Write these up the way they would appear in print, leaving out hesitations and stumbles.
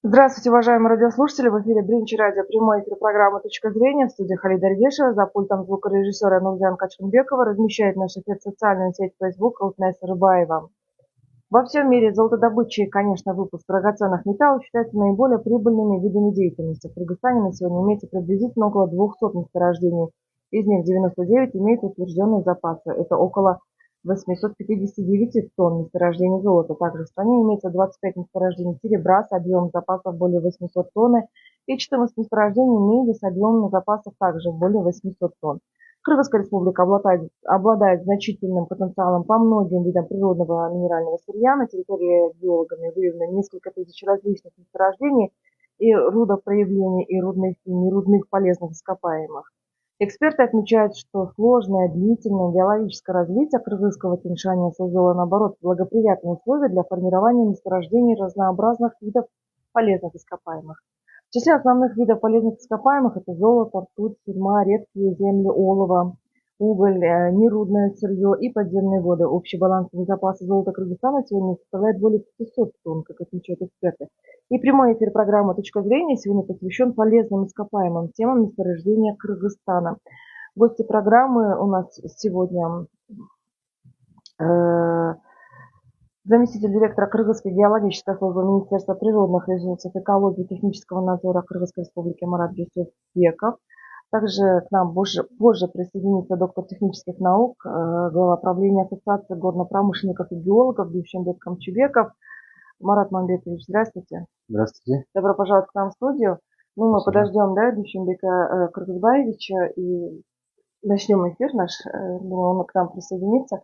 Здравствуйте, уважаемые радиослушатели. В эфире Бринчи радио, прямой эфир программы «Точка зрения». В студии Халида Ардешева, за пультом звукорежиссера Нурзян Качканбекова. Размещает наш эфир социальную сеть Facebook Алтнайса Рыбаева. Во всем мире золотодобыча и, конечно, выпуск драгоценных металлов считаются наиболее прибыльными видами деятельности. В Кыргызстане на сегодня имеется приблизительно около 200 месторождений. Из них 99 имеют утвержденные запасы. Это около 859 тонн месторождений золота. Также в стране имеется 25 месторождений серебра с объемом запасов более 800 тонн и 14 месторождений меди с объемом запасов также более 800 тонн. Кыргызская республика обладает значительным потенциалом по многим видам природного минерального сырья. На территории геологами выявлено несколько тысяч различных месторождений и рудопроявлений, и нерудных полезных ископаемых. Эксперты отмечают, что сложное, длительное геологическое развитие кыргызского Тянь-Шаня создало, наоборот, благоприятные условия для формирования месторождений разнообразных видов полезных ископаемых. В числе основных видов полезных ископаемых это золото, ртуть, сурьма, редкие земли, олово, уголь, нерудное сырье и подземные воды. Общий балансовый запас золота Кыргызстана сегодня составляет более 500 тонн, как отмечают эксперты. И прямой эфир программы «Точка зрения» сегодня посвящен полезным ископаемым темам месторождения Кыргызстана. Гости программы у нас сегодня заместитель директора Кыргызской геологической службы Министерства природных ресурсов, экологии и технического надзора Кыргызской республики Марат Дюсюбеков. Также к нам позже присоединится доктор технических наук, глава правления Ассоциации горнопромышленников и геологов Дюшенбек Камчебеков. Марат Мамбетович, здравствуйте. Здравствуйте. Добро пожаловать к нам в студию. Мы подождем, Дюшенбека Кыргызбаевича и начнем эфир наш. Думаю, он к нам присоединится.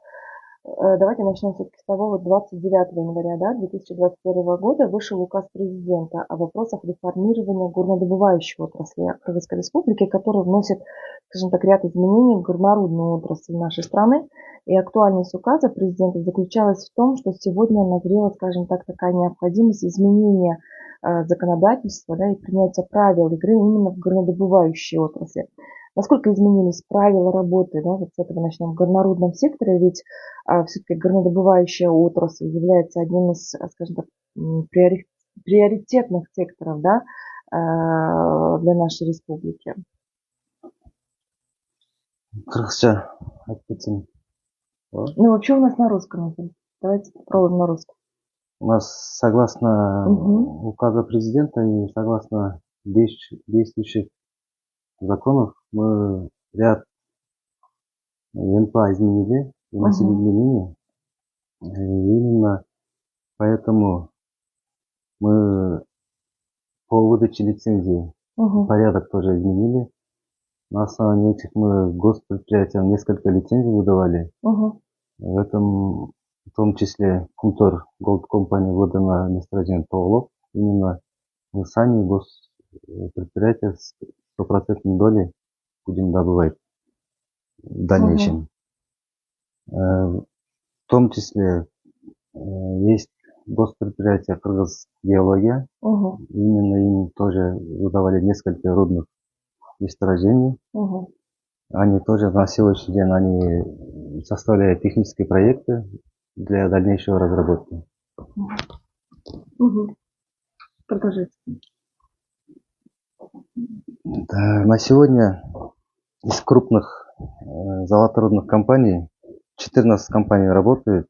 Давайте начнем все-таки с того, 29 января 2021 года вышел указ президента о вопросах реформирования горнодобывающей отрасли Кыргызской республики, который вносит, скажем так, ряд изменений в горнорудную отрасль нашей страны. И актуальность указа президента заключалась в том, что сегодня назрела, скажем так, такая необходимость изменения законодательства и принятия правил игры именно в горнодобывающей отрасли. Насколько изменились правила работы, вот с этого начнем, в горнорудном секторе, ведь все-таки горнодобывающая отрасль является одним из, скажем так, приоритетных секторов для нашей республики. Кыргызча айтып. Ну, вообще у нас на русском. Давайте попробуем на русском. У нас согласно указа президента и согласно действующих законов мы ряд НПА изменили, вносили изменения. И именно поэтому мы по выдаче лицензии порядок тоже изменили. На основании этих мы госпредприятиям несколько лицензий выдавали. В том числе Кумтор Голд Компания выдана месторождение Тоголок. Именно мы сами госпредприятия с 100% долей будем добывать в дальнейшем. В том числе есть госпредприятие Кыргыз Геология. Именно им тоже выдавали несколько рудных месторождений. Они тоже на сегодняшний день они составляют технические проекты для дальнейшей разработки. Продолжите. Да, на сегодня из крупных золоторудных компаний 14 компаний работает.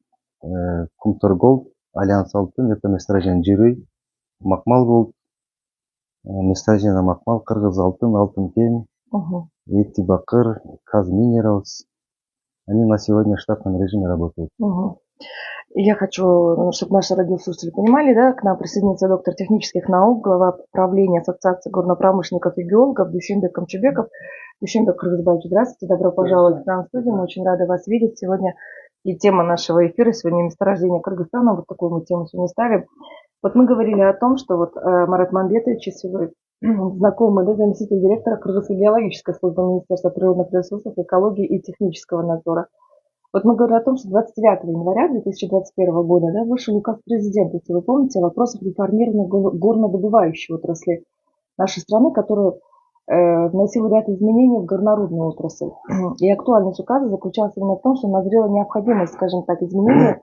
Кумтор Голд, Альянс Алтын, это месторождение Жирый, Макмал Голд, месторождение Макмал, Кыргыз Алтын, Алтын Кен, Итибакыр, Каз Минералс. Они на сегодня в штатном режиме работают. Я хочу, чтобы наши радиослушатели понимали, к нам присоединится доктор технических наук, глава правления Ассоциации горнопромышленников и геологов Дюшенбек Камчебеков. Дюшенбек Кыргызбаевич, здравствуйте, добро пожаловать к нам в студию. Мы очень рады вас видеть сегодня. И тема нашего эфира сегодня месторождение Кыргызстана. Вот такую мы тему сегодня ставим. Вот мы говорили о том, что Марат Мамбетович, если вы знакомый, заместитель директора Кыргызской геологической службы Министерства природных ресурсов, экологии и технического надзора. Вот мы говорим о том, что 29 января 2021 года вышел указ президента, если вы помните, о вопросах реформирования горнодобывающей отрасли нашей страны, который вносил ряд изменений в горнорудную отрасль. И актуальность указа заключалась именно в том, что назрела необходимость, скажем так, изменения,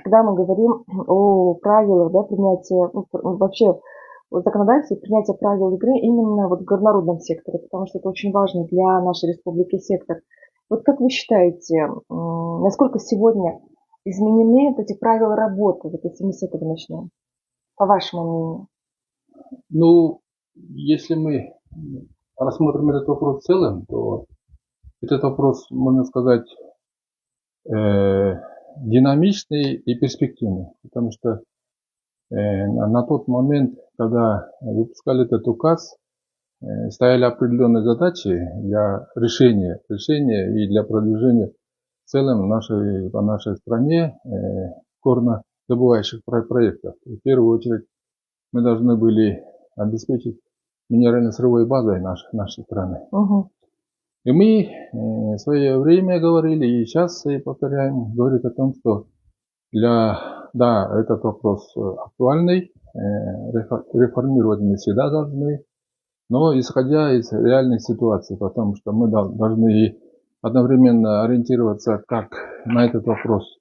когда мы говорим о правилах принятия, вообще вот законодательство и принятие правил игры именно вот в горнорудном секторе, потому что это очень важный для нашей республики сектор. Вот как вы считаете, насколько сегодня изменены вот эти правила работы? Вот если мы с этого начнем, по вашему мнению. Ну, если мы рассмотрим этот вопрос в целом, то этот вопрос, можно сказать, динамичный и перспективный. Потому что на тот момент, когда выпускали этот указ, стояли определенные задачи для решения и для продвижения в целом по нашей стране горнодобывающих проектов. В первую очередь мы должны были обеспечить минерально-сырьевой базой нашей страны. И мы в свое время говорили, и сейчас повторяем, говорит о том, что этот вопрос актуальный, реформировать мы всегда должны, но исходя из реальной ситуации, потому что мы должны одновременно ориентироваться, как на этот вопрос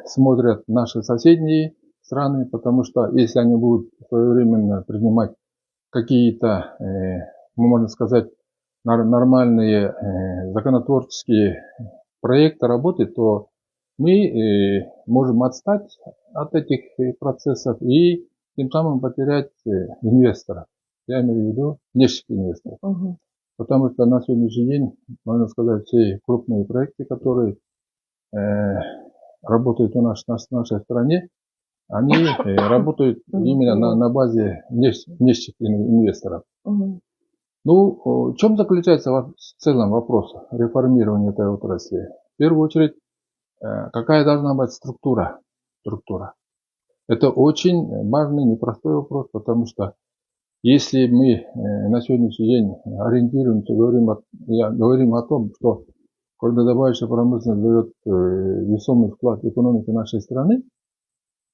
смотрят наши соседние страны, потому что если они будут своевременно принимать какие-то, можно сказать, нормальные законотворческие проекты работы, то мы можем отстать от этих процессов и тем самым потерять инвесторов. Я имею в виду внешних инвесторов. Потому что на сегодняшний день, можно сказать, все крупные проекты, которые работают у нас в нашей стране, они работают именно на базе внешних инвесторов. Ну, в чем заключается в целом вопрос реформирования этой отрасли? В первую очередь, какая должна быть структура? Это очень важный, непростой вопрос, потому что если мы на сегодняшний день ориентируемся, говорим о том, что горнодобывающая промышленность дает весомый вклад в экономику нашей страны,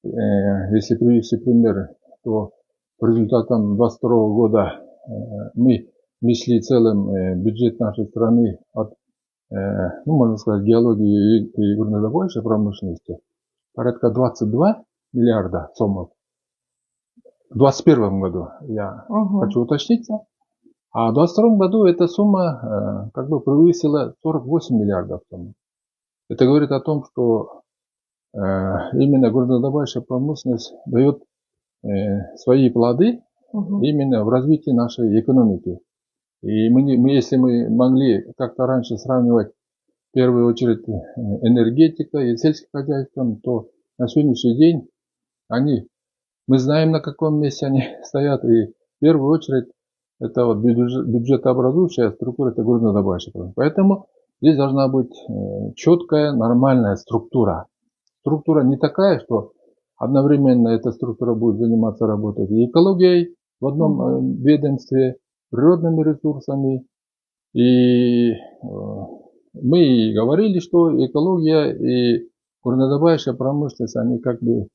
если привести примеры, то по результатам 2022 года мы внесли целым бюджет нашей страны от, можно сказать, геологии и горнодобывающей промышленности порядка 22 миллиарда сомов. В 2021 году, я хочу уточниться, а в 2022 году эта сумма превысила 48 миллиардов сомов. Это говорит о том, что именно горнодобывающая промышленность дает свои плоды именно в развитии нашей экономики. И если мы могли как-то раньше сравнивать в первую очередь энергетика и сельским хозяйством, то на сегодняшний день мы знаем, на каком месте они стоят. И в первую очередь это вот бюджетообразующая структура, это горнодобывающая промышленность. Поэтому здесь должна быть четкая, нормальная структура. Структура не такая, что одновременно эта структура будет заниматься работой и экологией в одном ведомстве, природными ресурсами. И мы говорили, что экология и горнодобывающая промышленность, они как бы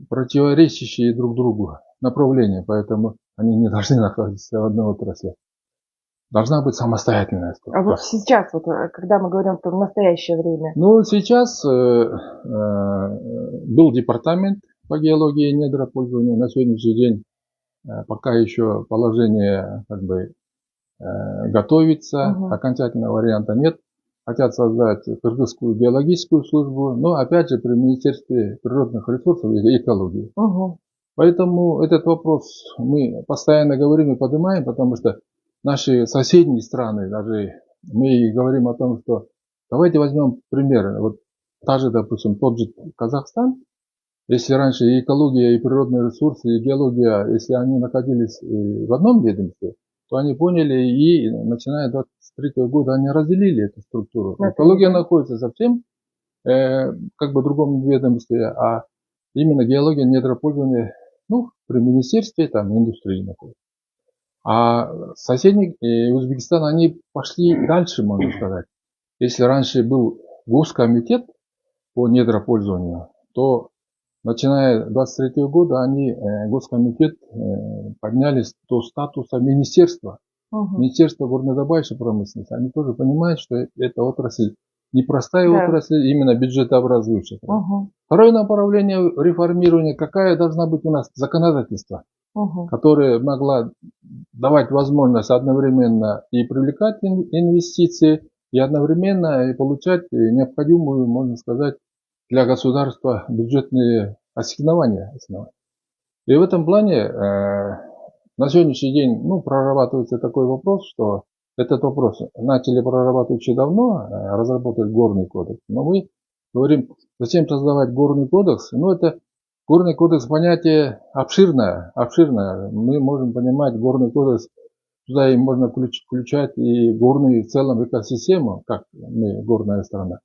противоречащие друг другу направления, поэтому они не должны находиться в одной отрасли. Должна быть самостоятельная структура. А вот сейчас, когда мы говорим в настоящее время? Ну, сейчас был департамент по геологии и недропользованию. На сегодняшний день пока еще положение готовится, окончательного варианта нет. Хотят создать Кыргызскую геологическую службу, но опять же при Министерстве природных ресурсов и экологии. Поэтому этот вопрос мы постоянно говорим и поднимаем, потому что наши соседние страны, даже мы говорим о том, что давайте возьмем пример. Вот допустим, тот же Казахстан, если раньше и экология, и природные ресурсы, и геология, если они находились в одном ведомстве, то они поняли и начиная с 2023 года они разделили эту структуру. Экология находится совсем в другом ведомстве, а именно геология, недропользование, при министерстве индустрии находится. А соседний Узбекистан, они пошли дальше, можно сказать. Если раньше был госкомитет по недропользованию, то начиная с 2023 года они госкомитет поднялись до статуса министерства. Министерство горнодобывающей промышленности. Они тоже понимают, что эта отрасль непростая отрасль, именно бюджетообразующая. Второе направление реформирования, какая должна быть у нас законодательство. которая могла давать возможность одновременно и привлекать инвестиции, и одновременно и получать необходимую, можно сказать, для государства бюджетные ассигнования. И в этом плане на сегодняшний день прорабатывается такой вопрос, что этот вопрос начали прорабатывать еще давно, разработать горный кодекс. Но мы говорим, зачем создавать горный кодекс? Это горный кодекс понятие обширное. Мы можем понимать горный кодекс, туда и можно включать и горную в целом экосистему, как мы горная страна.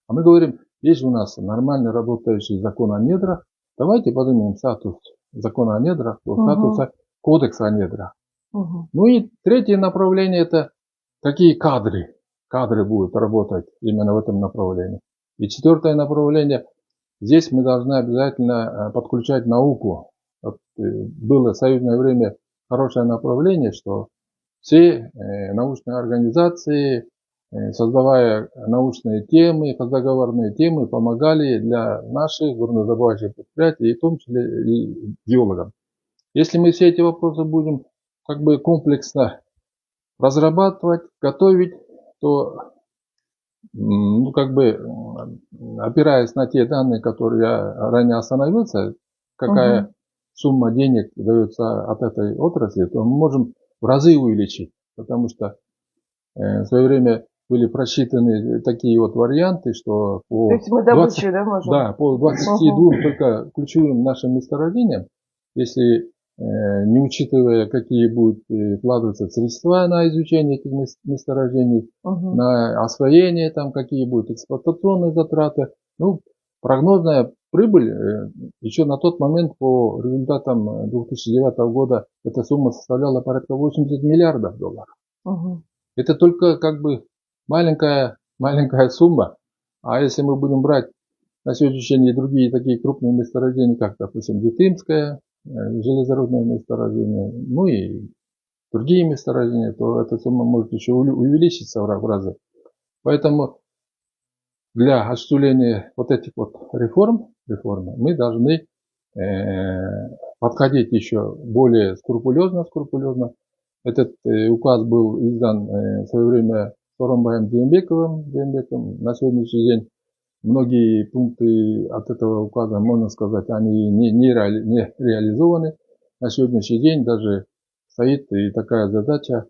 А мы говорим, есть у нас нормально работающий закон о недрах, давайте поднимем статус закона о недрах до статуса кодекса о недрах. И третье направление это какие кадры будут работать именно в этом направлении. И четвертое направление, здесь мы должны обязательно подключать науку. Было в союзное время хорошее направление, что все научные организации, создавая научные темы, договорные темы, помогали для наших горнодобывающих предприятий, и в том числе и геологам. Если мы все эти вопросы будем комплексно разрабатывать, готовить, то опираясь на те данные, которые я ранее остановился, какая сумма денег дается от этой отрасли, то мы можем в разы увеличить, потому что в свое время были просчитаны такие варианты, что по 20, по 22 только ключевым нашим месторождениям, если не учитывая, какие будут вкладываться средства на изучение этих месторождений, на освоение, какие будут эксплуатационные затраты. Прогнозная прибыль еще на тот момент по результатам 2009 года эта сумма составляла порядка 80 миллиардов долларов. Это только маленькая сумма. А если мы будем брать на сегодняшний день другие такие крупные месторождения, как, допустим, Детымское железорудное месторождение, и другие месторождения, то эта сумма может еще увеличиться в разы. Поэтому для осуществления этих реформ мы должны подходить еще более скрупулезно. Этот указ был издан в свое время Сооронбаем Жээнбековым. На сегодняшний день многие пункты от этого указа, можно сказать, они не реализованы. На сегодняшний день даже стоит и такая задача,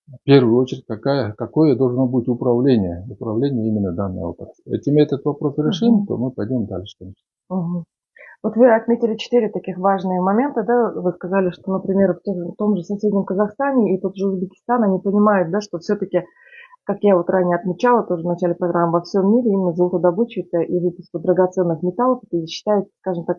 в первую очередь, какое должно быть управление именно данной отрасли. Если мы этот вопрос решим, то мы пойдем дальше. Вы отметили 4 таких важные момента, да? Вы сказали, что, например, в том же соседнем Казахстане и тот же Узбекистан, они понимают, да, что все-таки, как я ранее отмечала, тоже в начале программы, во всем мире именно золотодобыча и выпуск драгоценных металлов это считается, скажем так,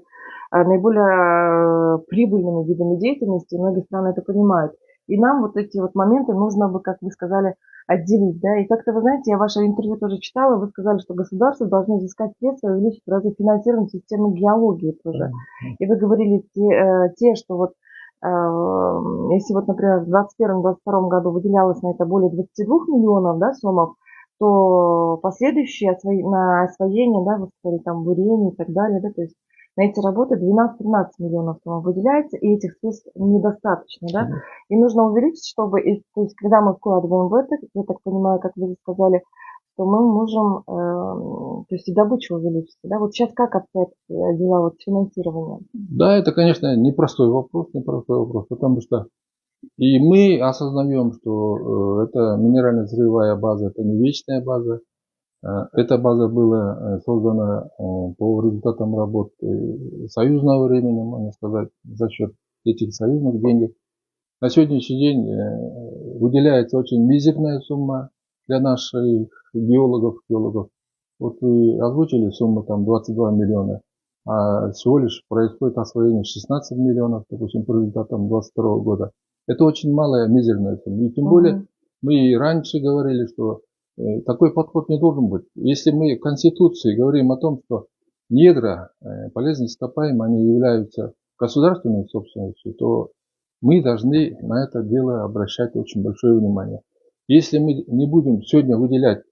наиболее прибыльными видами деятельности, и многие страны это понимают. И нам эти моменты нужно бы, как вы сказали, отделить, да, и как-то, вы знаете, я ваше интервью тоже читала, вы сказали, что государство должно изыскать средства и увеличить в разы финансирование системы геологии тоже. И вы говорили что если например, в 2021-2022 году выделялось на это более 22 миллионов, да, сомов, то последующие на освоение, да, вы сказали, бурение и так далее, да, то есть на эти работы 12-13 миллионов выделяется, и этих средств недостаточно, да, и нужно увеличить, чтобы, то есть когда мы вкладываем в это, я так понимаю, как вы сказали, то мы можем, то есть и добыча увеличится, да, сейчас как обстоят дела финансирования? Да, это, конечно, непростой вопрос, потому что и мы осознаем, что эта минерально-сырьевая база, это не вечная база. Эта база была создана по результатам работы союзного времени, можно сказать, за счет этих союзных денег. На сегодняшний день выделяется очень мизерная сумма для наших геологов. Вы озвучили сумму 22 миллиона, а всего лишь происходит освоение 16 миллионов, допустим, по результатам 2022 года. Это очень малая, мизерная сумма. И тем более мы и раньше говорили, что такой подход не должен быть. Если мы в Конституции говорим о том, что недра, полезные ископаемые, они являются государственной собственностью, то мы должны на это дело обращать очень большое внимание. Если мы не будем сегодня выделять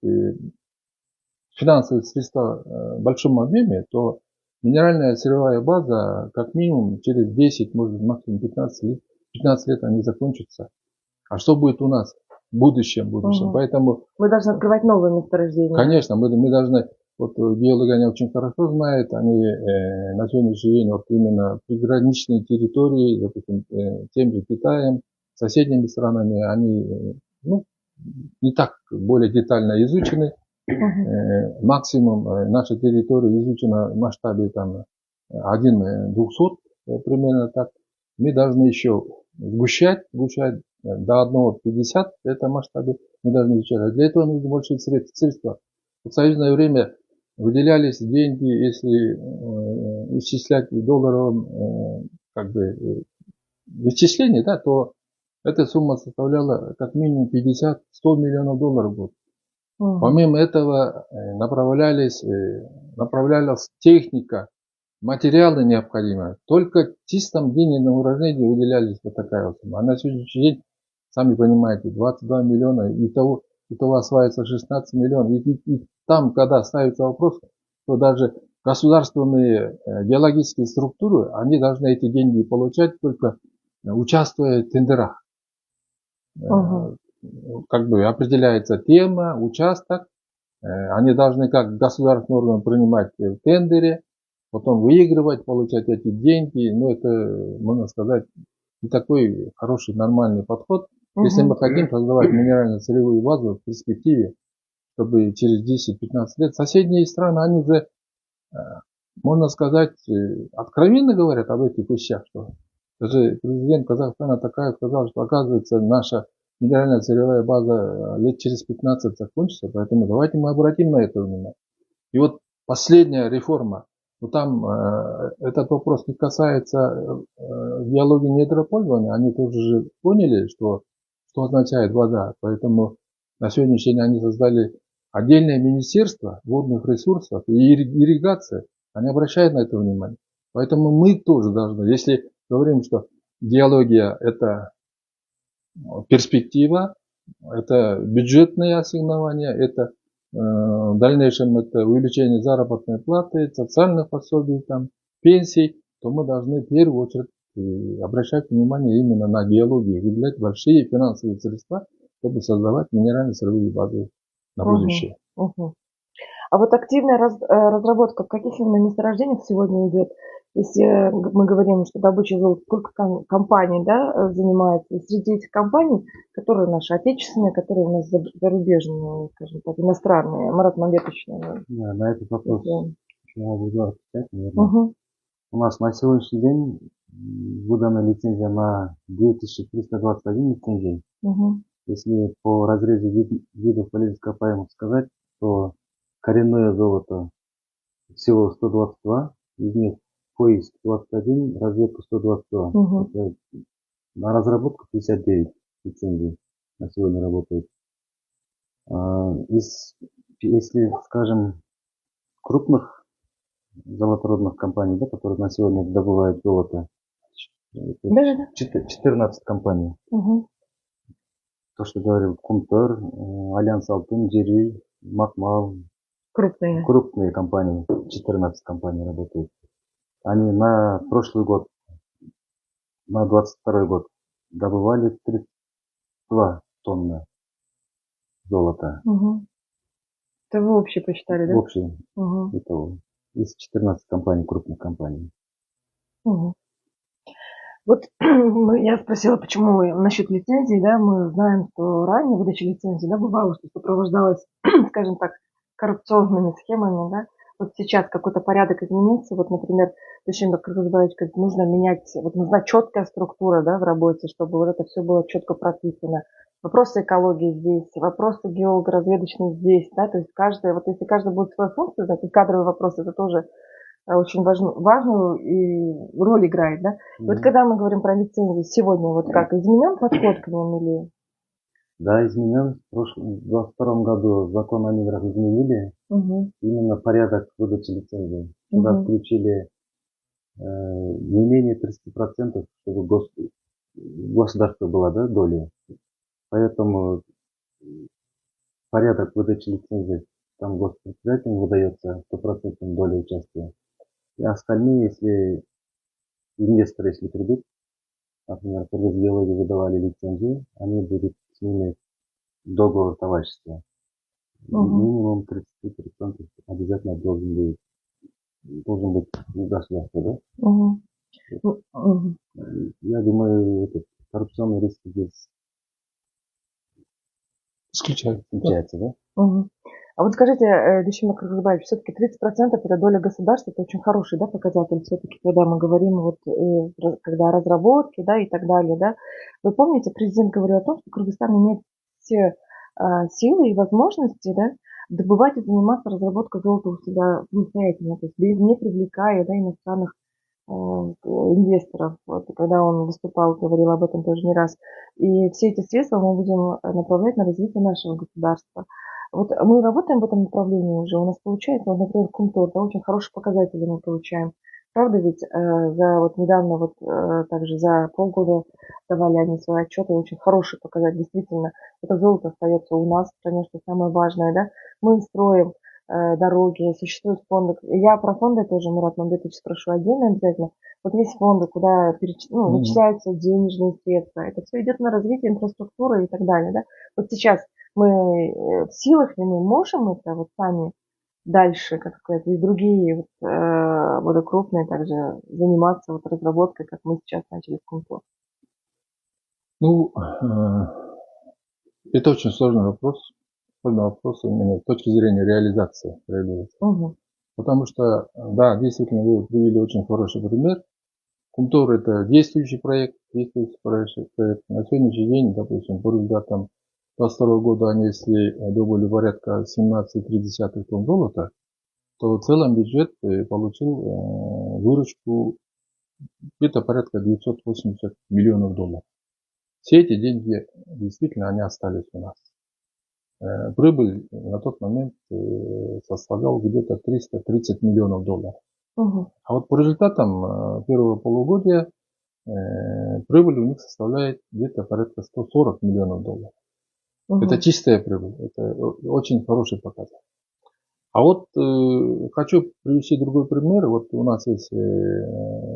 финансовые средства в большом объеме, то минеральная сырьевая база, как минимум, через 10, может, максимум 15 лет они закончатся. А что будет у нас в будущем? Поэтому мы должны открывать новые месторождения. Конечно, мы должны, вот геологи они очень хорошо знают, они на сегодняшний день вот именно приграничные территории, допустим, тем же Китаем, соседними странами, они не так более детально изучены. Максимум наша территория изучена в масштабе там 1/200, примерно так. Мы должны еще сгущать до 1/50 в этом масштабе. Мы должны изучать. Для этого нужны большие средства. В союзное время выделялись деньги, если исчислять в долларовом исчислении, да, то эта сумма составляла как минимум 50-100 миллионов долларов в год. Помимо этого направлялась техника, материалы необходимые. Только в чистом денежном выражении выделялись вот такая вот сумма. А на сегодняшний день, сами понимаете, 22 миллиона, и того осваивается 16 миллионов. И там, когда ставится вопрос, то даже государственные геологические структуры, они должны эти деньги получать, только участвуя в тендерах. Как бы определяется тема, участок. Они должны как государственный орган принимать в тендере, потом выигрывать, получать эти деньги. Ну, это, можно сказать, не такой хороший, нормальный подход. Если мы хотим создавать минерально-сырьевую базу в перспективе, чтобы через 10-15 лет соседние страны, они уже, можно сказать, откровенно говорят об этих вещах. Что даже президент Казахстана такая сказал, что оказывается наша минеральная сырьевая база лет через 15 закончится, поэтому давайте мы обратим на это внимание. И вот последняя реформа, вот там этот вопрос не касается геологии недропользования, они тоже же поняли, что означает вода, поэтому на сегодняшний день они создали отдельное министерство водных ресурсов и ирригации, они обращают на это внимание. Поэтому мы тоже должны, если говорим, что геология это перспектива, это бюджетные ассигнования, это в дальнейшем это увеличение заработной платы, социальных пособий, там, пенсий, то мы должны в первую очередь обращать внимание именно на геологию, выделять большие финансовые средства, чтобы создавать минерально-сырьевые базы на будущее. А вот активная разработка в каких именно месторождениях сегодня идет? Если мы говорим, что добыча золота, сколько компаний, да, занимается? И среди этих компаний, которые наши отечественные, которые у нас зарубежные, скажем так, иностранные, Марат Мамбетович, на этот вопрос я буду отвечать, наверное. У нас на сегодняшний день выдана лицензия на 2321 лицензий. Если по разрезе видов полезных ископаемых сказать, то коренное золото всего 122, из них поиск 21, разведка 122. На разработку 59 лицензий на сегодня работает. Если, скажем, крупных золоторудных компаний, да, которые на сегодня добывают золото, 14 компаний. То, что говорил Кумтор, Альянс Алтын, Джири, Макмал. Крупные компании, 14 компаний работают. Они на прошлый год, на 22 год добывали 32 тонны золота. Это вы общее посчитали, да? В общем, это из 14 компаний, крупных компаний. Вот я спросила, почему насчет лицензии, да, мы знаем, что ранее выдача лицензии, да, бывало, что сопровождалось, скажем так, коррупционными схемами, да. Вот сейчас какой-то порядок изменился, вот, например, Тушин Кыргызбаевич говорит, нужно менять, вот нужна четкая структура, да, в работе, чтобы вот это все было четко прописано. Вопросы экологии здесь, вопросы геолого-разведочные здесь, да, то есть каждый, вот если каждый будет свою функцию, да, и кадровый вопрос, это тоже очень важную и роль играет, да. Вот когда мы говорим про лицензии сегодня, вот как, изменен подход к ним или? Да, изменен. В 2022 году закон о недрах изменили. Именно порядок выдачи лицензии. Туда включили не менее 30%, чтобы государство была, да, доля. Поэтому порядок выдачи лицензии там госпредприятиям выдается 100% доля участия. И остальные, если инвесторы, если придут, например, Кыргыз-Геологи выдавали лицензию, они будут с ними договор товарищества. Минимум 30% обязательно должен быть государство, да? Я думаю, этот коррупционный риск здесь исключается, да? А вот скажите, Дюшимак Кыргызбаевич, все-таки 30% это доля государства, это очень хороший, да, показатель, все-таки, когда мы говорим, вот, когда разработки, да, и так далее, да. Вы помните, президент говорил о том, что Кыргызстан имеет все силы и возможности, да, добывать и заниматься разработкой золота у себя самостоятельно, то есть не привлекая, да, иностранных инвесторов. Вот, когда он выступал, говорил об этом тоже не раз. И все эти средства мы будем направлять на развитие нашего государства. Вот мы работаем в этом направлении уже, у нас получается, вот, например, Кумтор, да, очень хорошие показатели мы получаем. Правда ведь за вот недавно, вот также за полгода давали они свои отчеты, очень хороший показатель, действительно, это золото остается у нас в стране, что самое важное, да. Мы строим дороги, существуют фонды. Я про фонды тоже, Мурат Мамбетович, спрошу отдельно обязательно. Вот есть фонды, куда вычисляются денежные средства. Это все идет на развитие инфраструктуры и так далее. Да? Вот сейчас мы в силах ли мы можем это вот сами дальше, как сказать, и другие вот, более крупные также заниматься вот разработкой, как мы сейчас начали с Кумтор? Ну, это очень сложный вопрос. Именно с точки зрения реализации. Потому что, да, действительно, вы привели очень хороший пример. Кумтор – это действующий проект. На сегодняшний день, допустим, по результатам 2022 года они, если добыли порядка 17,3 тонн золота, то в целом бюджет получил выручку где-то порядка 980 миллионов долларов. Все эти деньги, действительно, они остались у нас. Прибыль на тот момент составляла где-то 330 миллионов долларов. А вот по результатам первого полугодия прибыль у них составляет где-то порядка 140 миллионов долларов. Это чистая прибыль, это очень хороший показатель. А вот хочу привести другой пример. Вот у нас есть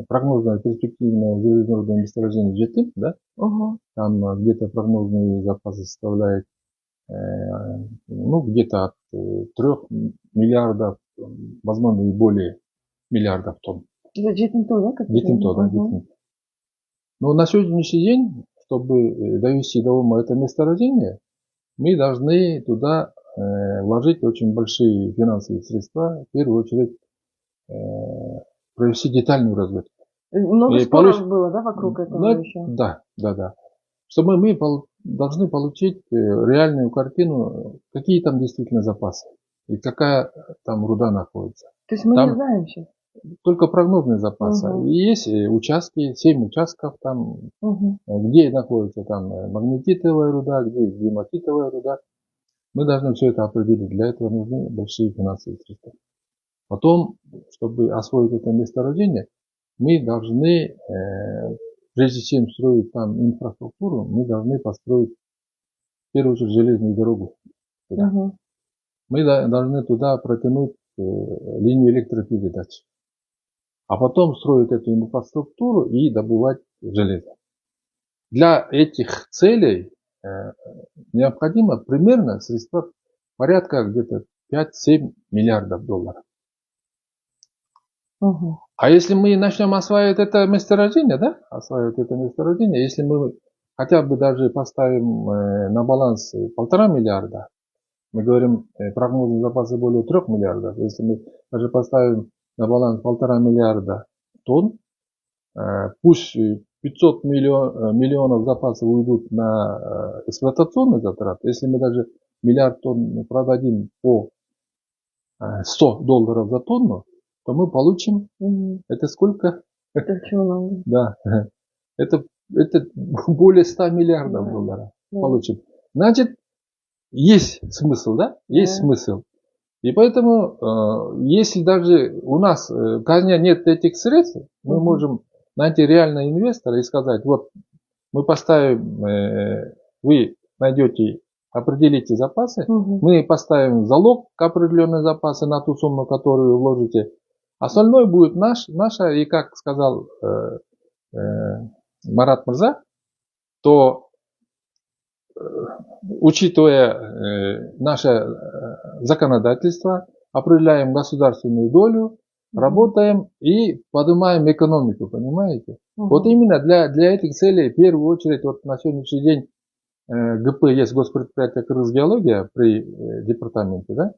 прогнозное перспективное железнодорожное месторождение Жетым, да? Там где-то прогнозные запасы составляют где-то от 3 миллиардов, возможно, и более миллиардов тонн. Жетимто, да? Жетимто, да, Жетимто. Но на сегодняшний день, чтобы довести до ума это месторождение, мы должны туда вложить очень большие финансовые средства, в первую очередь провести детальную разведку. Много споров было, да, вокруг этого еще? Да. Чтобы мы должны получить реальную картину, какие там действительно запасы и какая там руда находится. То есть мы не знаем сейчас? Только прогнозные запасы. И есть участки, 7 участков там, где находится там магнетитовая руда, где гематитовая руда. Мы должны все это определить. Для этого нужны большие финансовые средства. Потом, чтобы освоить это месторождение, мы должны, прежде чем строить там инфраструктуру, мы должны построить, в первую очередь, железную дорогу. Мы должны туда протянуть линию электропередач. А потом строить эту инфраструктуру и добывать железо. Для этих целей необходимо примерно средства порядка где-то 5-7 миллиардов долларов. А если мы начнем осваивать это месторождение, если мы хотя бы даже поставим на баланс 1,5 миллиарда, мы говорим, прогнозные запасы более 3 миллиардов, если мы даже поставим на баланс 1,5 миллиарда тонн, пусть 500 миллионов запасов уйдут на эксплуатационные затраты. Если мы даже миллиард тонн продадим по $100 за тонну, то мы получим, это сколько? Это очень много. Да, это более 100 миллиардов долларов получим. Значит, есть смысл, да? Есть смысл. И поэтому, если даже у нас, конечно, нет этих средств, мы можем найти реального инвестора и сказать, вот мы поставим, вы найдете, определите запасы, мы поставим залог к определенной запасы на ту сумму, которую вы вложите, Остальное будет наша, и как сказал Марат Мырза, то учитывая наше законодательство, определяем государственную долю, работаем и поднимаем экономику, понимаете? Вот именно для этих целей, в первую очередь, вот на сегодняшний день ГП есть госпредприятие «Крызгеология» при департаменте, да?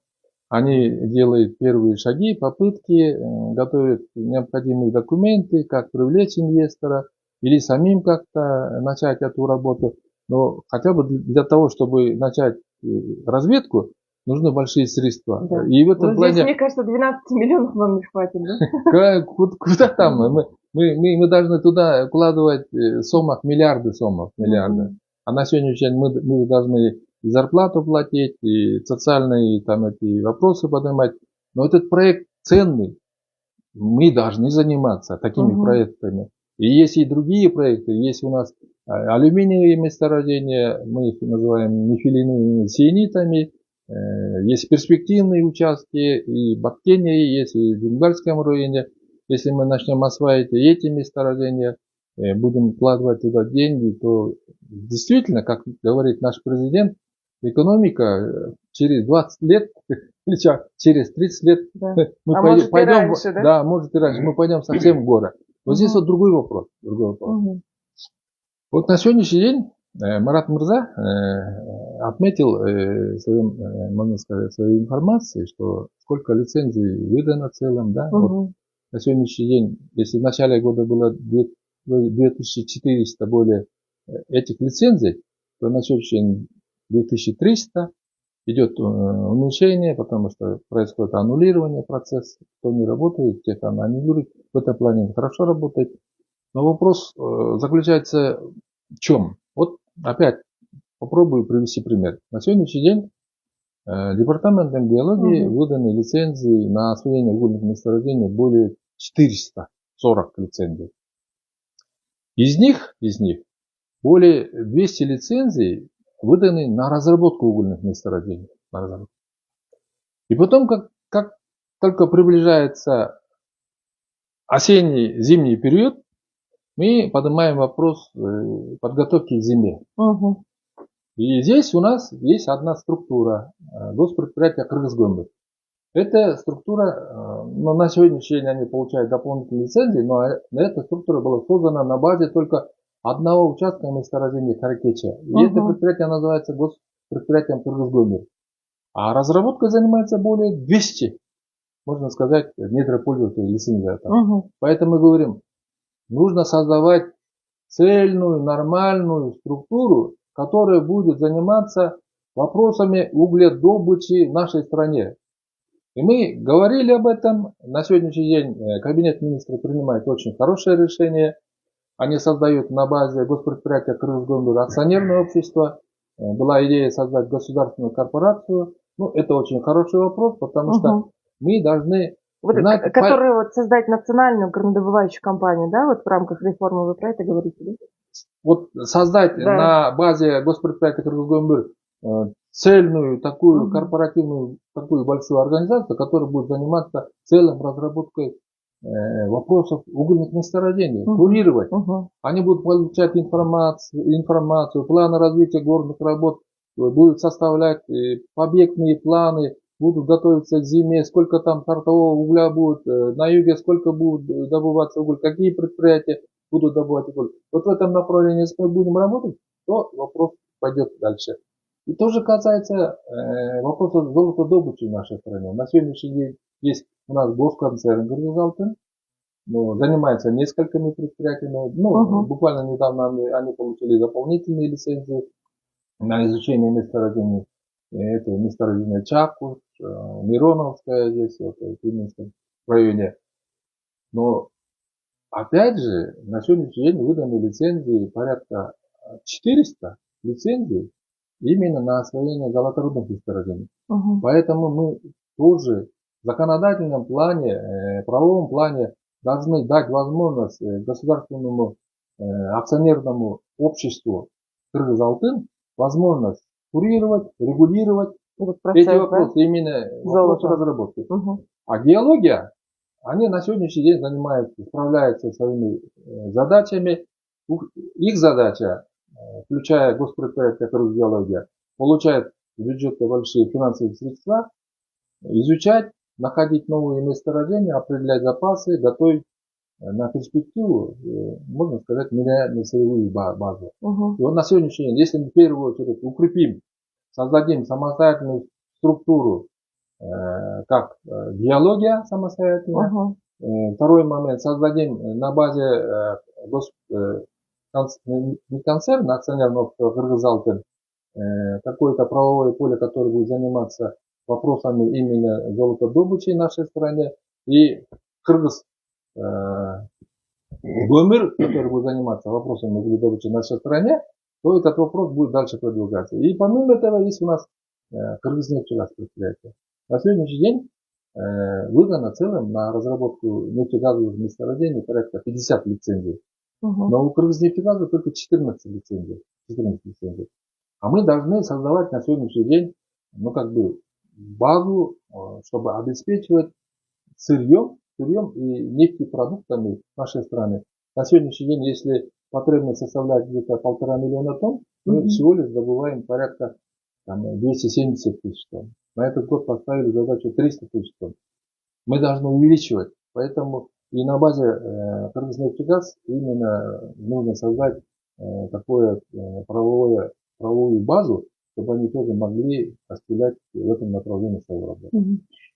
Они делают первые шаги, попытки, готовят необходимые документы, как привлечь инвестора или самим как-то начать эту работу. Но хотя бы для того, чтобы начать разведку, нужны большие средства. Да. И в этом плане... Здесь, мне кажется, 12 миллионов вам не хватит, да? Куда там? Мы должны туда вкладывать миллиарды сомов. А на сегодняшний день мы должны и зарплату платить, и социальные там эти вопросы поднимать. Но этот проект ценный. Мы должны заниматься такими проектами. И есть и другие проекты. Есть у нас алюминиевые месторождения, мы их называем нефилиновыми сиенитами. Есть перспективные участки, и в Бактении есть, и в Бенгальском районе. Если мы начнем осваивать эти месторождения, будем вкладывать туда деньги, то действительно, как говорит наш президент, экономика через 20 лет, через 30 лет мы может пойдем, и раньше, да? Да, может и раньше, мы пойдем совсем в горы. Вот здесь вот другой вопрос. Вот на сегодняшний день Марат Мырза отметил в своей информации, что сколько лицензий выдано в целом, да? Вот на сегодняшний день, если в начале года было 2400 более этих лицензий, то на сегодняшний день 2300, идет уменьшение, потому что происходит аннулирование процесса. Кто не работает, тех она аннулирует. В этом плане хорошо работает. Но вопрос заключается в чем? Вот опять попробую привести пример. На сегодняшний день департаментом геологии выданы лицензии на освоение угольных месторождений более 440 лицензий. Из них более 200 лицензий выданы на разработку угольных месторождений. И потом, как только приближается осенний, зимний период, мы поднимаем вопрос подготовки к зиме. И здесь у нас есть одна структура, госпредприятие «Кыргызгомбек». Эта структура, на сегодняшний день они получают дополнительные лицензии, но эта структура была создана на базе только одного участка месторождения Каракеча. И это предприятие называется госпредприятием «Кыргызгомбек». А разработкой занимается более 200, можно сказать, недропользователей лицензиатов. Поэтому мы говорим, нужно создавать цельную, нормальную структуру, которая будет заниматься вопросами угледобычи в нашей стране. И мы говорили об этом. На сегодняшний день Кабинет министров принимает очень хорошее решение. Они создают на базе госпредприятия «Кыргызгомбек» акционерное общество. Была идея создать государственную корпорацию. Ну, это очень хороший вопрос, потому что мы должны знать... Которую вот создать национальную горнодобывающую компанию, да, вот в рамках реформы вы про это говорите, да? Вот создать на базе госпредприятия «Кыргызгомбек» цельную такую корпоративную, такую большую организацию, которая будет заниматься целым разработкой вопросов угольных месторождений, курировать. Они будут получать информацию, планы развития горных работ, будут составлять объектные планы, будут готовиться к зиме, сколько там тартового угля будет, на юге сколько будет добываться уголь, какие предприятия будут добывать уголь. Вот в этом направлении, если мы будем работать, то вопрос пойдет дальше. И тоже касается вопроса золотодобычи в нашей стране. На сегодняшний день есть у нас госконцерн «Кыргызалтын», занимается несколькими предприятиями. Буквально недавно они получили дополнительные лицензии на изучение месторождений. Это месторождение Чакуш, Мироновская здесь, в Тюменском районе. Но опять же, на сегодняшний день выданы лицензии порядка 400 лицензий именно на освоение золоторудных месторождений. Поэтому мы тоже в законодательном плане, правовом плане должны дать возможность государственному акционерному обществу «Кыргызалтын» возможность курировать, регулировать эти вопросы, именно вопросы разработки. А геология, они на сегодняшний день справляются со своими задачами. Их задача, включая госпредприятие «Крузгеология», получает в бюджете большие финансовые средства, изучать, находить новые месторождения, определять запасы, готовить на перспективу, можно сказать, миллиардную сырьевую базу. И вот на сегодняшний день, если мы в первую очередь укрепим, создадим самостоятельную структуру, как геология самостоятельно, второй момент, создадим на базе не концерна акционерного «Кыргызалтын» какое-то правовое поле, которое будет заниматься вопросами именно золотодобычи в нашей стране, и Кыргыз Гомер, который будет заниматься вопросами угледобычи в нашей стране, то этот вопрос будет дальше продвигаться. И помимо этого есть у нас Кыргызнефтегаз предприятие. На сегодняшний день выдано целым на разработку нефтегазовых месторождений порядка 50 лицензий. Но у Кыргызнефтегаза только 14 лицензий. А мы должны создавать на сегодняшний день базу, чтобы обеспечивать сырьем и нефтепродуктами нашей страны. На сегодняшний день, если потребность составляет где-то 1,5 миллиона тонн, мы всего лишь добываем порядка 270 тысяч тонн. На этот год поставили задачу 300 тысяч тонн. Мы должны увеличивать. Поэтому и на базе Кыргызнефтегаз именно нужно создать такую правовую базу, чтобы они тоже могли осуществлять в этом направлении свою работу.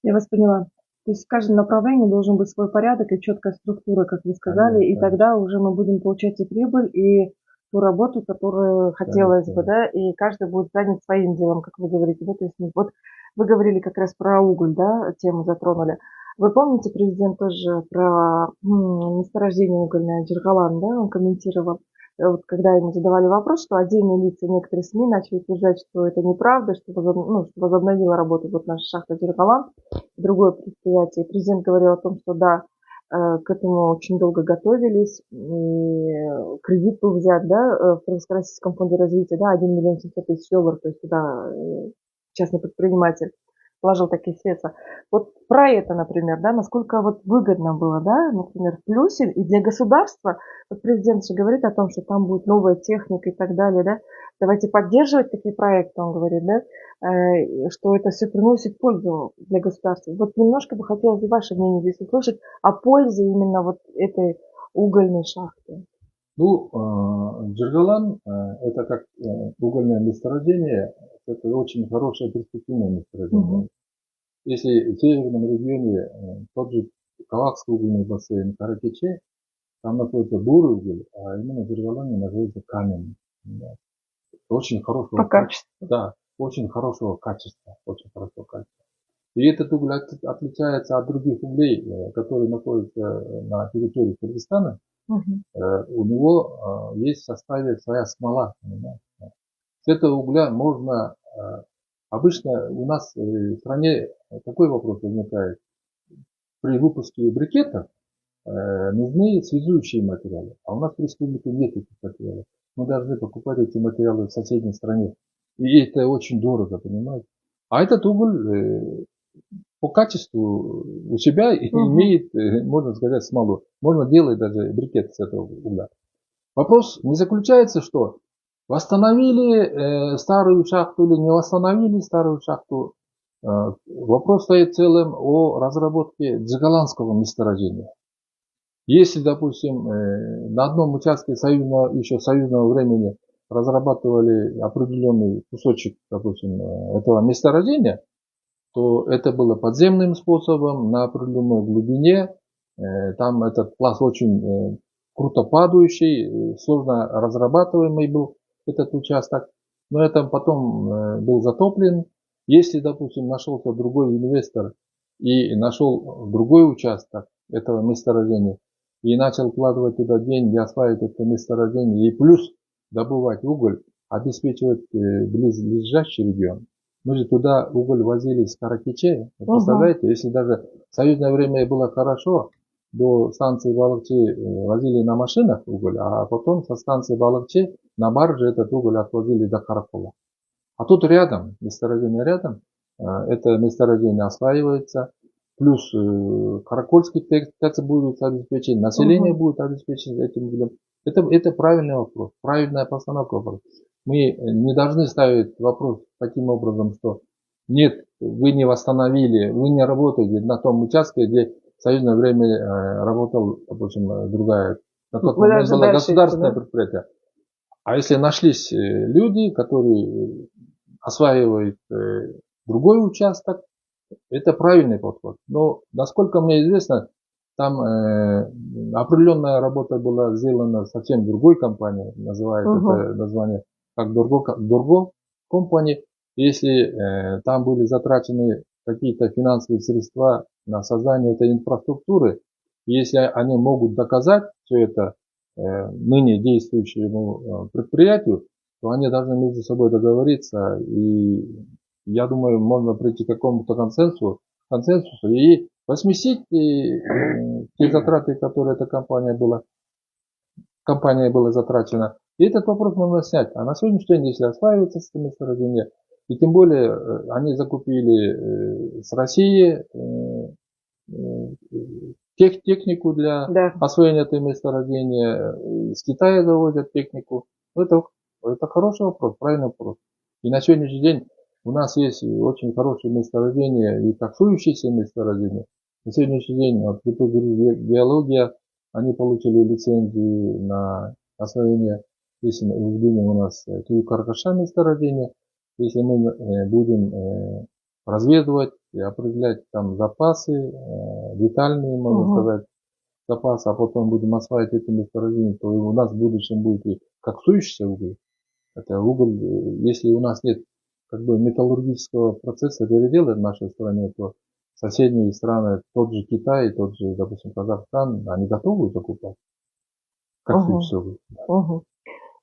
Я вас поняла. То есть в каждом направлении должен быть свой порядок и четкая структура, как вы сказали, и тогда уже мы будем получать и прибыль, и ту работу, которую хотелось бы, да, и каждый будет занят своим делом, как вы говорите, да, то есть вот вы говорили как раз про уголь, да, тему затронули. Вы помните, президент тоже про месторождение угольное Джергалан, да, он комментировал, вот когда ему задавали вопрос, что отдельные лица, некоторые СМИ начали утверждать, что это неправда, что возобновила работу вот наша шахта Джергалан, другое предприятие. Президент говорил о том, что да, к этому очень долго готовились, и кредит был взят, да, в Российском фонде развития, да, 1 миллион 700 тысяч долларов, то есть туда частный предприниматель вложил такие средства. Вот про это, например, да, насколько вот выгодно было, да, например, в плюсе и для государства, вот президент же говорит о том, что там будет новая техника и так далее, да, давайте поддерживать такие проекты, он говорит, да, что это все приносит пользу для государства. Вот немножко бы хотелось и ваше мнение здесь услышать о пользе именно вот этой угольной шахты. Джергалан это как угольное месторождение, это очень хорошее перспективное месторождение. Если в северном регионе тот же Калакский угольный бассейн, Каракече, там находится бурый уголь, а именно в Джергалане находится камень. Да. Очень хорошего качества. Да, очень хорошего качества. И этот уголь отличается от других углей, которые находятся на территории Кыргызстана. У него есть в составе своя смола. С этого угля можно... Обычно у нас в стране такой вопрос возникает. При выпуске брикетов нужны связующие материалы. А у нас в республике нет этих материалов. Мы должны покупать эти материалы в соседней стране. И это очень дорого, понимаете? А этот уголь по качеству у себя имеет, можно сказать, смолу. Можно делать даже брикет с этого угля. Вопрос не заключается, что восстановили старую шахту или не восстановили старую шахту. Вопрос стоит в целом о разработке Джергаланского месторождения. Если, допустим, на одном участке союзного времени разрабатывали определенный кусочек, допустим, этого месторождения, то это было подземным способом на определенной глубине. Там этот пласт очень круто падающий, сложно разрабатываемый был этот участок. Но это потом был затоплен. Если, допустим, нашелся другой инвестор и нашел другой участок этого месторождения и начал вкладывать туда деньги, осваивать это месторождение и плюс добывать уголь, обеспечивать близлежащий регион. Мы же туда уголь возили с Каракече. Представляете, если даже в союзное время было хорошо, до станции Балыкчи возили на машинах уголь, а потом со станции Балыкчи на барже этот уголь отвозили до Каракола. А тут рядом, месторождение рядом, это месторождение осваивается, плюс Каракольский ТЭЦ будет обеспечен, население будет обеспечено этим видом. Это правильный вопрос, правильная постановка вопроса. Мы не должны ставить вопрос таким образом, что нет, вы не восстановили, вы не работаете на том участке, где в союзное время работал, допустим, другая, на тот момент было государственное предприятие. А если нашлись люди, которые осваивают другой участок, это правильный подход. Но, насколько мне известно, там определенная работа была сделана совсем другой компанией, называют это название как Дорго компания. Если там были затрачены какие-то финансовые средства на создание этой инфраструктуры, если они могут доказать все это ныне действующему предприятию, то они должны между собой договориться, и я думаю, можно прийти к какому-то консенсусу и возместить те затраты, которые эта компания была затрачена. И этот вопрос можно снять. А на сегодняшний день, если осваивается это месторождение, и тем более они закупили с России технику для освоения этого месторождения, с Китая завозят технику. Это хороший вопрос, правильный вопрос. И на сегодняшний день у нас есть очень хорошие месторождения и таксующиеся месторождения. На сегодняшний день вот, геология, они получили лицензию на освоение, если у нас Каркаша месторождение, если мы будем разведывать и определять там запасы, детальные, можно сказать, запасы, а потом будем осваивать эти месторождения, то у нас в будущем будет и коксующийся уголь. Это уголь, если у нас нет как бы металлургического процесса передела в нашей стране, то соседние страны, тот же Китай, тот же, допустим, Казахстан, они готовы закупать коксующийся уголь.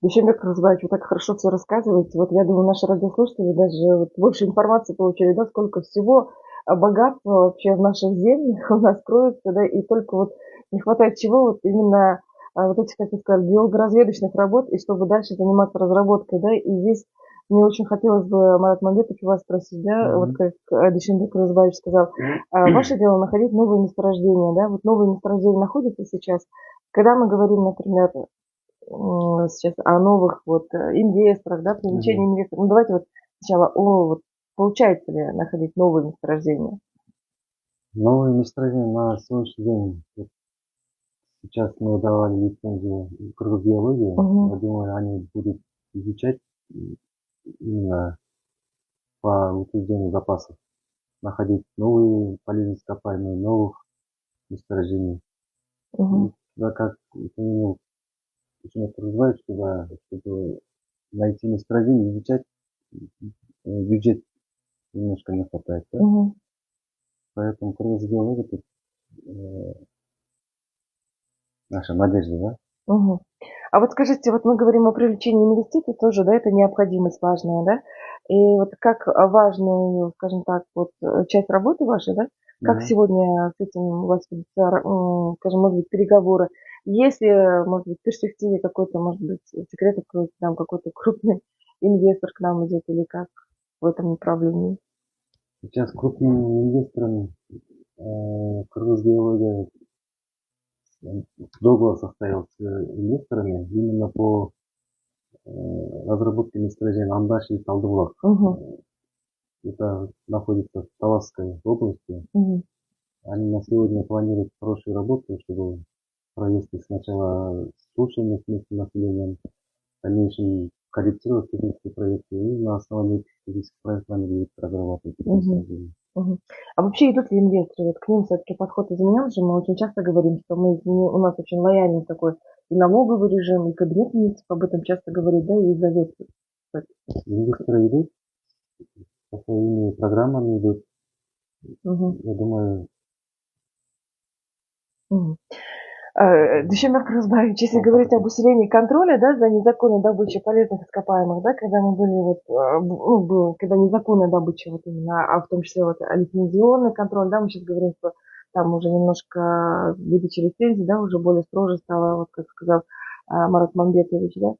Душенбек Кыргызбаевич, вы так хорошо все рассказываете. Вот я думаю, наши радиослушатели даже вот больше информации получили, да, сколько всего богатства вообще в наших землях у нас кроется, да, и только вот не хватает чего, вот именно вот этих, как я сказала, геологоразведочных работ, и чтобы дальше заниматься разработкой, да, и здесь мне очень хотелось бы, Марат Мамбетович, вас спросить, да, вот как Душенбек Кыргызбаевич сказал, ваше дело находить новые месторождения, да, вот новые месторождения находятся сейчас. Когда мы говорим, например, сейчас о новых вот инвесторах, да, привлечении инвесторов. Ну, давайте вот сначала вот, получается ли находить новые месторождения? Новые месторождения на сегодняшний день. Вот сейчас мы давали лицензию Кыргызгеологии. Я думаю, они будут изучать именно по утверждению запасов, находить новые полезные ископаемые, новых месторождений. Да, как упомянул Кыргызбаевич, чтобы найти месторождение, изучать, бюджет немножко не хватает. Да? Поэтому Кыргызгеология тут наша надежда, да? А вот скажите, вот мы говорим о привлечении инвестиций тоже, да, это необходимость важная, да? И вот как важную, скажем так, вот часть работы вашей, да? Как сегодня с этим у вас ведутся, скажем, может быть, переговоры? Если, может быть, в перспективе какой-то, может быть, секрет откроется, там какой-то крупный инвестор к нам идет или как в этом направлении? Сейчас крупными инвесторами Кыргызгеология договор состоял с инвесторами именно по разработке месторождения Андаш и Талдыбулак. Это находится в Таласской области. Они на сегодня планируют хорошую работу, чтобы провести сначала слушание с местным населением, в дальнейшем корректировать технические проекты и на основании технических проектов они будут разрабатывать месторождения. А вообще идут ли инвесторы? Вот к ним все-таки подход изменен же. Мы очень часто говорим, что у нас очень лояльный такой и налоговый режим, и кабинет министров об этом часто говорит, да, и зовет. Инвесторы идут, со своими программами идут. Я думаю. Душенбек Кыргызбаевич, если говорить об усилении контроля, да, за незаконной добычей полезных ископаемых, да, когда мы были вот, когда незаконная добыча вот именно, а в том числе вот лицензионный контроль, да, мы сейчас говорим, что там уже немножко выдача лицензий, да, уже более строже стало, вот как сказал Марат Мамбетович, да.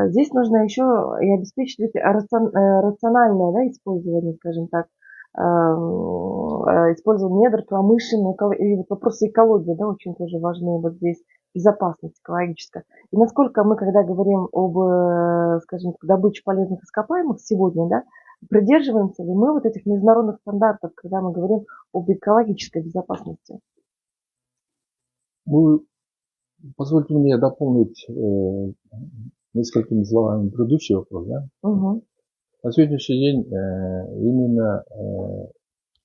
Здесь нужно еще и обеспечить рациональное, да, использование, скажем так, использование недр, промышленные, и вот вопросы экологии, да, очень тоже важны вот здесь, безопасность экологическая. И насколько мы, когда говорим об, скажем так, добыче полезных ископаемых сегодня, да, придерживаемся ли мы вот этих международных стандартов, когда мы говорим об экологической безопасности? Позвольте мне дополнить несколькими словами предыдущий вопрос. Да? Угу. На сегодняшний день именно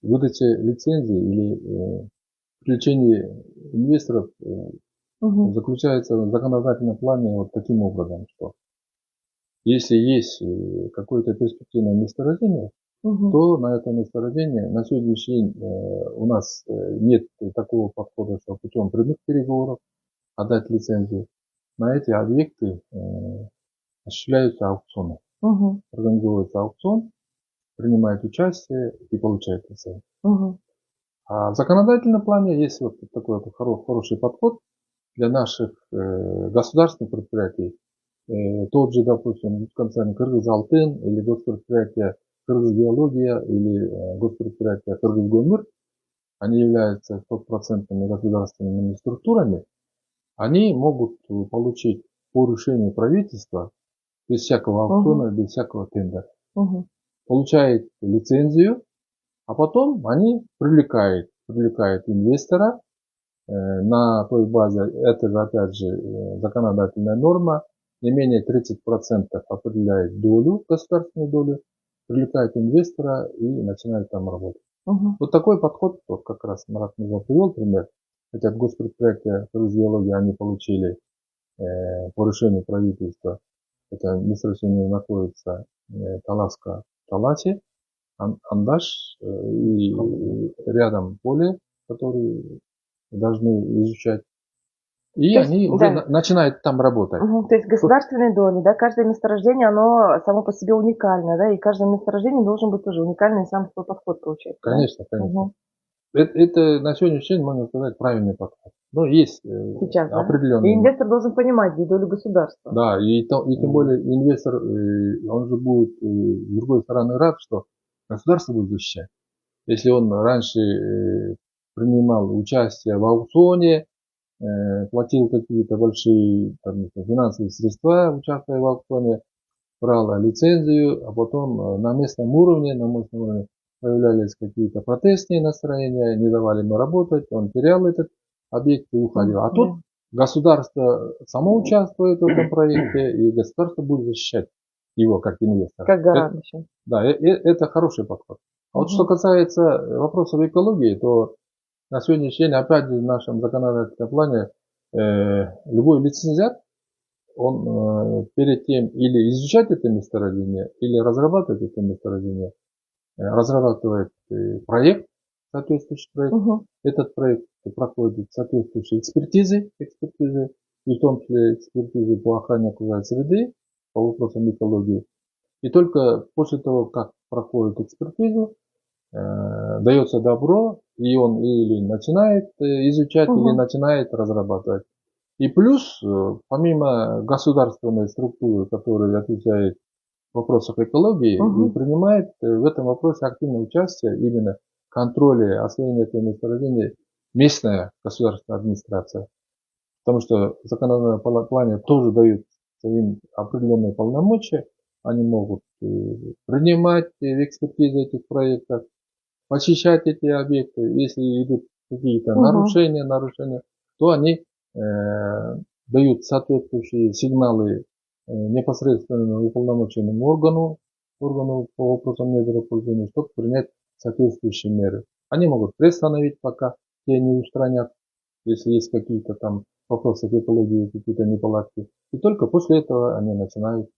выдача лицензий или привлечение инвесторов заключается в законодательном плане вот таким образом, что если есть какое-то перспективное месторождение, то на это месторождение на сегодняшний день у нас нет такого подхода, что путем прямых переговоров отдать лицензию. На эти объекты осуществляются аукционы. Организовывается аукцион, принимает участие и получает лицензию. А в законодательном плане есть вот такой вот хороший подход для наших государственных предприятий. Тот же, допустим, концерн Кыргыз-Алтын или госпредприятие Кыргыз-Геология или госпредприятие Кыргыз-Гомир, они являются стопроцентными государственными структурами, они могут получить по решению правительства без всякого аукциона, без всякого тендера. Получает лицензию, а потом они привлекают инвестора на той базе. Это же, опять же, законодательная норма. Не менее 30% определяет долю, государственную долю, привлекает инвестора и начинает там работать. Вот такой подход, вот как раз Марат Мурза привел пример. Хотя госпредприятия Кыргыз-Геология, они получили по решению правительства, это месторождение находится Таласка, Таласи, Андаш и рядом поле, которые должны изучать. И они уже начинают там работать. То есть государственные доли, да, каждое месторождение, оно само по себе уникально, да, и каждое месторождение должен быть тоже уникальный сам свой подход получается. Конечно, да? Конечно. Это на сегодняшний день, можно сказать, правильный подход. Но есть сейчас, определенные... И инвестор должен понимать, где долю государства. Да, и тем более инвестор, он же будет с другой стороны рад, что государство будет защищать. Если он раньше принимал участие в аукционе, платил какие-то большие финансовые средства, участвуя в аукционе, брал лицензию, а потом на местном уровне появлялись какие-то протестные настроения, не давали ему работать, он терял этот объект и уходил. А тут государство само участвует в этом проекте, и государство будет защищать его как инвестора. Как гарант еще. Да, это хороший подход. А вот что касается вопросов экологии, то на сегодняшний день, опять же, в нашем законодательном плане, любой лицензиат, он перед тем или изучать это месторождение, или разрабатывать это месторождение, разрабатывает проект, соответствующий проект. Этот проект проходит соответствующие экспертизы, и в том числе экспертизы по охране окружающей среды, по вопросам экологии. И только после того, как проходит экспертизу, дается добро, и он или начинает изучать, или начинает разрабатывать. И плюс, помимо государственной структуры, которая отвечает в вопросах экологии, и принимает в этом вопросе активное участие именно в контроле освоения этого месторождения местная государственная администрация. Потому что в законодательном плане тоже дают им определенные полномочия. Они могут принимать экспертизы этих проектов, посещать эти объекты. Если идут какие-то нарушения, то они дают соответствующие сигналы непосредственно уполномоченному органу по вопросам недропользования, чтобы принять соответствующие меры. Они могут приостановить, пока те не устранят, если есть какие-то там вопросы к экологии, какие-то неполадки. И только после этого они начинают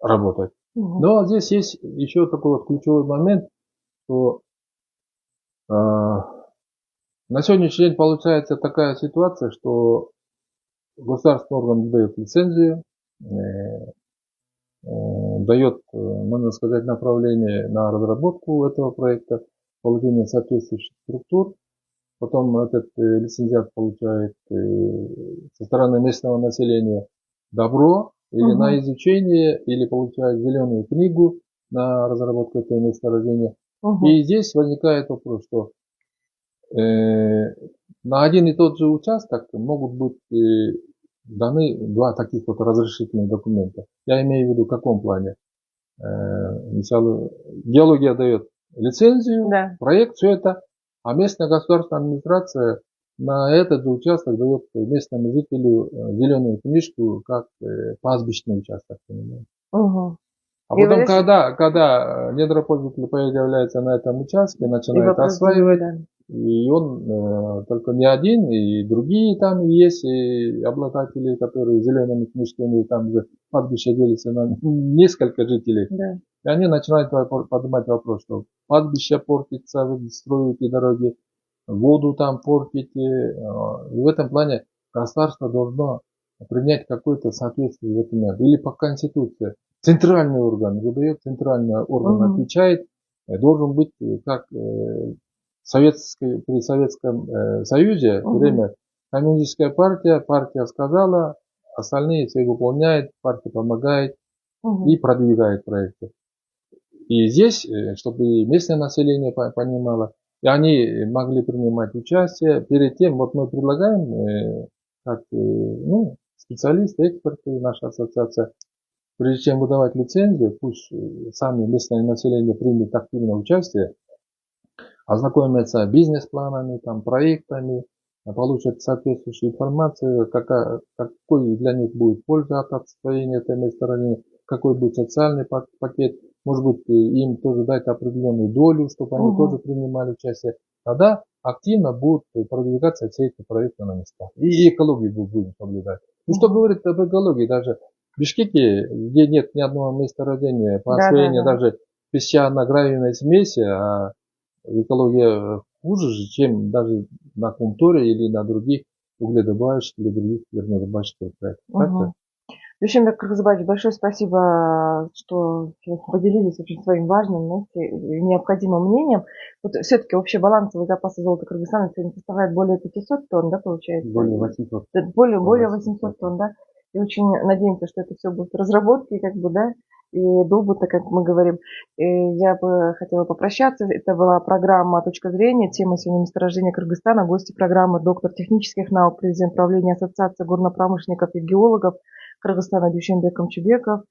работать. Но здесь есть еще такой вот ключевой момент, что на сегодняшний день получается такая ситуация, что государственный орган дает лицензию, дает, можно сказать, направление на разработку этого проекта, получение соответствующих структур. Потом этот лицензиат получает со стороны местного населения добро или на изучение, или получает зеленую книгу на разработку этого месторождения. И здесь возникает вопрос, что на один и тот же участок могут быть даны два таких вот разрешительных документа. Я имею в виду в каком плане? Мысалы, геология дает лицензию, Да. проект, все это, а местная государственная администрация на этот же участок дает местному жителю зеленую книжку, как пастбищный участок. А И потом, вы когда недропользователь появляется на этом участке, начинает осваивать, да. и он только не один, и другие там есть, и обладатели, которые зелеными книжками, там же пастбище делится на несколько жителей. Да. И они начинают поднимать вопрос, что пастбище портится, вы строите дороги, воду там портите. И в этом плане государство должно принять какой-то соответствие в этом. Или по Конституции. Центральный орган выдает, центральный орган отвечает, должен быть как при Советском Союзе время коммунистическая партия сказала, остальные все выполняют, партия помогает и продвигает проекты. И здесь, чтобы местное население понимало, и они могли принимать участие. Перед тем, вот мы предлагаем, как специалисты, эксперты, наша ассоциация, прежде чем выдавать лицензию, пусть сами местное население примет активное участие, ознакомятся с бизнес-планами, там, проектами, получат соответствующую информацию, какой для них будет польза от освоения этой месторождения, какой будет социальный пакет, может быть, им тоже дать определенную долю, чтобы они тоже принимали участие. Тогда активно будут продвигаться все эти проекты на местах. И экологию будем соблюдать. Ну, что говорит об экологии, даже в Бишкеке, где нет ни одного месторождения по освоению даже песчано-гравийной смеси, а экология хуже, чем даже на Кумторе или на других угледобывающих или других горнодобывающих проектах. Душенбек Кыргызбаевич, большое спасибо, что поделились очень своим важным, необходимым мнением. Вот все-таки общий балансовый запас золота Кыргызстана сегодня составляет более 500 тонн, да, получается? Более 800. Более 800 тонн, да. И очень надеемся, что это все будут разработки, да, и добыто, как мы говорим. И я бы хотела попрощаться. Это была программа «Точка зрения». Тема сегодня месторождения Кыргызстана. Гости программы доктор технических наук, президент правления Ассоциации горнопромышленников и геологов Кыргызстана Душенбек Камчыбеков,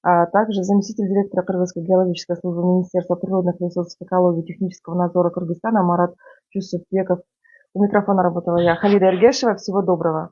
а также заместитель директора Кыргызской геологической службы Министерства природных ресурсов, экологии и технического надзора Кыргызстана Марат Чусупбеков. У микрофона работала я, Халида Эргешева. Всего доброго.